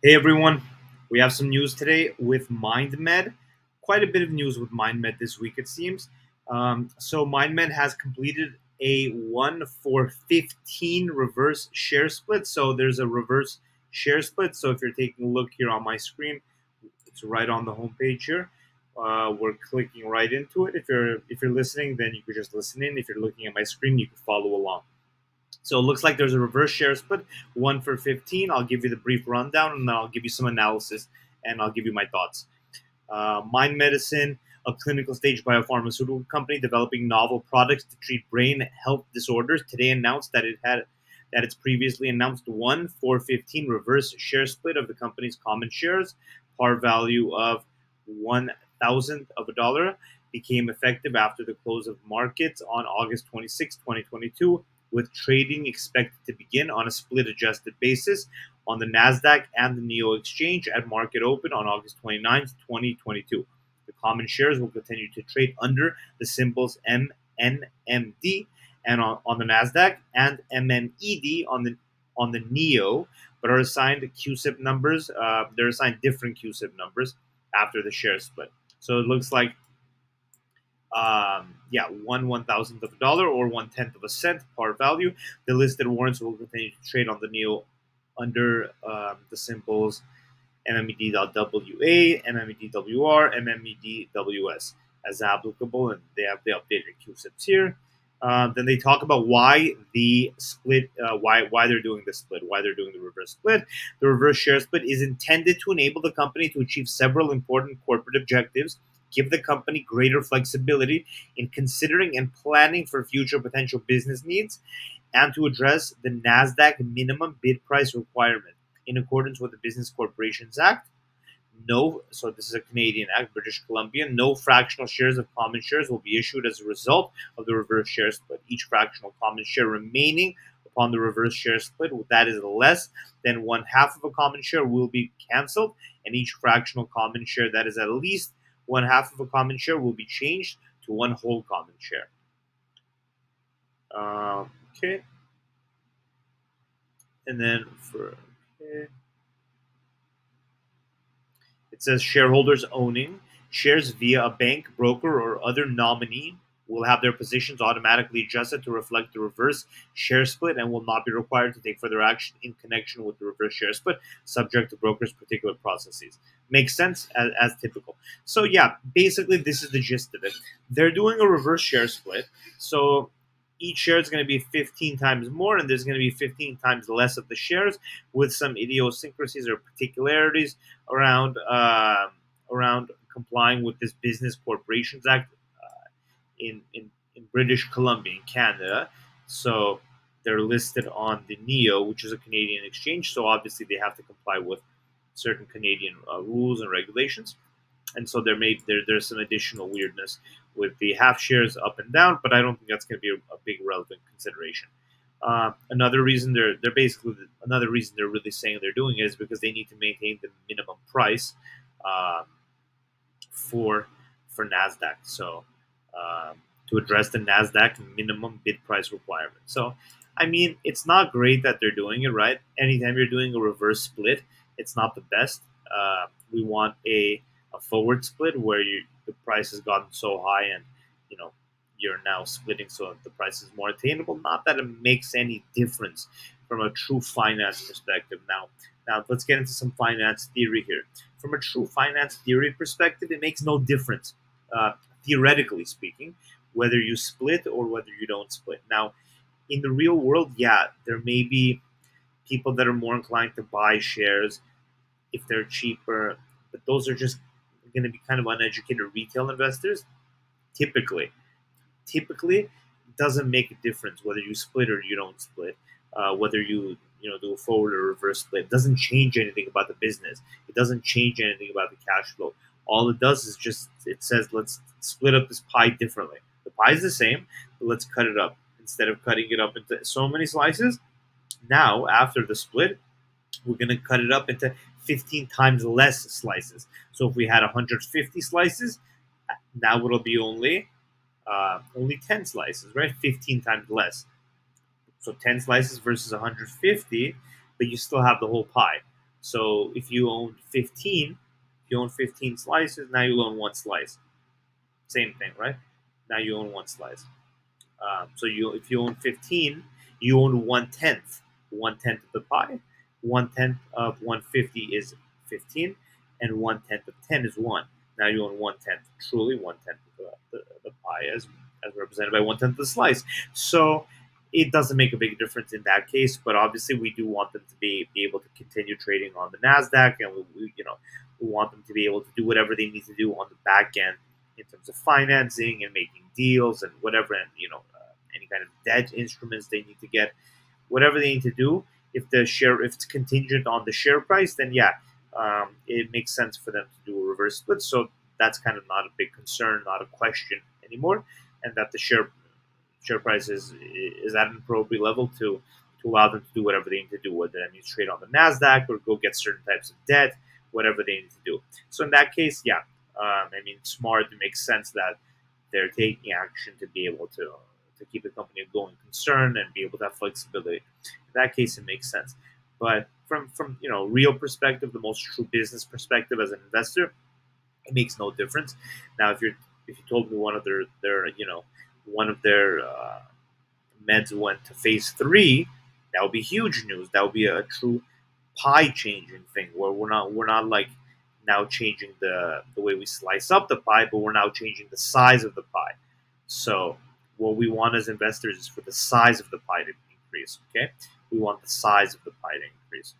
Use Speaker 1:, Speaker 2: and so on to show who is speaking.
Speaker 1: Hey everyone, we have some news today with MindMed. Quite a bit of news with MindMed this week, it seems. So, MindMed has completed a 1 for 15 reverse share split. So, there's a reverse share split. So, if you're taking a look here on my screen, it's right on the homepage here. We're clicking right into it. If you're listening, then you could just listen in. If you're looking at my screen, you can follow along. So it looks like there's a reverse share split, 1 for 15. I'll give you the brief rundown and then I'll give you some analysis and I'll give you my thoughts. Mind Medicine, a clinical stage biopharmaceutical company developing novel products to treat brain health disorders, today announced that its previously announced 1 for 15 reverse share split of the company's common shares, par value of 1,000 of a dollar, became effective after the close of markets on August 26, 2022, with trading expected to begin on a split adjusted basis on the NASDAQ and the NEO exchange at market open on August 29, 2022. The common shares will continue to trade under the symbols MNMD and on the NASDAQ and MNED on the NEO, but are assigned QSIP numbers. They're assigned different QSIP numbers after the share split. So it looks like one thousandth of a dollar or 1/10 of a cent par value. The listed warrants will continue to trade on the NEO under the symbols MMED.WA, MMEDWR, MMEDWS as applicable, and they have the updated QSIPs here. Then they talk about why the split, why they're doing the split, why they're doing the reverse split. The reverse share split is intended to enable the company to achieve several important corporate objectives, give the company greater flexibility in considering and planning for future potential business needs, and to address the NASDAQ minimum bid price requirement in accordance with the Business Corporations Act. So this is a Canadian act, British Columbia. No fractional shares of common shares will be issued as a result of the reverse share split. Each fractional common share remaining upon the reverse share split, that is less than one half of a common share, will be canceled, and each fractional common share that is at least one half of a common share will be changed to one whole common share. Okay, and then for okay. It says shareholders owning shares via a bank, broker, or other nominee will have their positions automatically adjusted to reflect the reverse share split and will not be required to take further action in connection with the reverse share split, subject to brokers' particular processes. Makes sense as typical. So, yeah, basically, this is the gist of it. They're doing a reverse share split. So, each share is going to be 15 times more, and there's going to be 15 times less of the shares with some idiosyncrasies or particularities around complying with this Business Corporations Act in British Columbia in Canada. So they're listed on the NEO, which is a Canadian exchange. So obviously they have to comply with certain Canadian rules and regulations. And so there's some additional weirdness with the half shares up and down, but I don't think that's going to be a big relevant consideration. Another reason another reason they're really saying they're doing it is because they need to maintain the minimum price um, for Nasdaq. So to address the Nasdaq minimum bid price requirement. So I mean, it's not great that they're doing it, right? Anytime you're doing a reverse split, it's not the best. We want a forward split where the price has gotten so high and you know you're now splitting so the price is more attainable. Not that it makes any difference from a true finance perspective. Now let's get into some finance theory here. From a true finance theory perspective, it makes no difference, theoretically speaking, whether you split or whether you don't split. Now, in the real world, yeah, there may be people that are more inclined to buy shares if they're cheaper, but those are just going to be kind of uneducated retail investors. Typically, typically, it doesn't make a difference whether you split or you don't split. Whether you do a forward or reverse split, it doesn't change anything about the business. It doesn't change anything about the cash flow. All it does is just it says let's split up this pie differently. The pie is the same, but let's cut it up. Instead of cutting it up into so many slices, now after the split, we're going to cut it up into 15 times less slices. So if we had 150 slices, now it'll be only 10 slices, right? 15 times less. So 10 slices versus 150, but you still have the whole pie. So if you own 15 slices, now you own one slice. Same thing, right? Now you own one slice. So if you own 15, you own one tenth of the pie. One tenth of 150 is 15, and one tenth of 10 is one. Now you own one tenth, truly one tenth of the pie, as represented by one tenth of the slice. So it doesn't make a big difference in that case, but obviously we do want them to be able to continue trading on the Nasdaq, and we want them to be able to do whatever they need to do on the back end in terms of financing and making deals and whatever, and any kind of debt instruments they need to get, whatever they need to do. If it's contingent on the share price, then yeah, it makes sense for them to do a reverse split. So that's kind of not a big concern, not a question anymore, and that the share price is at an appropriate level to allow them to do whatever they need to do, whether that means trade on the Nasdaq or go get certain types of debt, whatever they need to do. So in that case, yeah, I mean, it's smart. It makes sense that they're taking action to be able to keep the company a going concern and be able to have flexibility. In that case, it makes sense. But from real perspective, the most true business perspective as an investor, it makes no difference. Now, if you told me one of their meds went to phase three, that would be huge news. That would be a true pie changing thing where we're not like now changing the way we slice up the pie, but we're now changing the size of the pie. So what we want as investors is for the size of the pie to increase. Okay, we want the size of the pie to increase.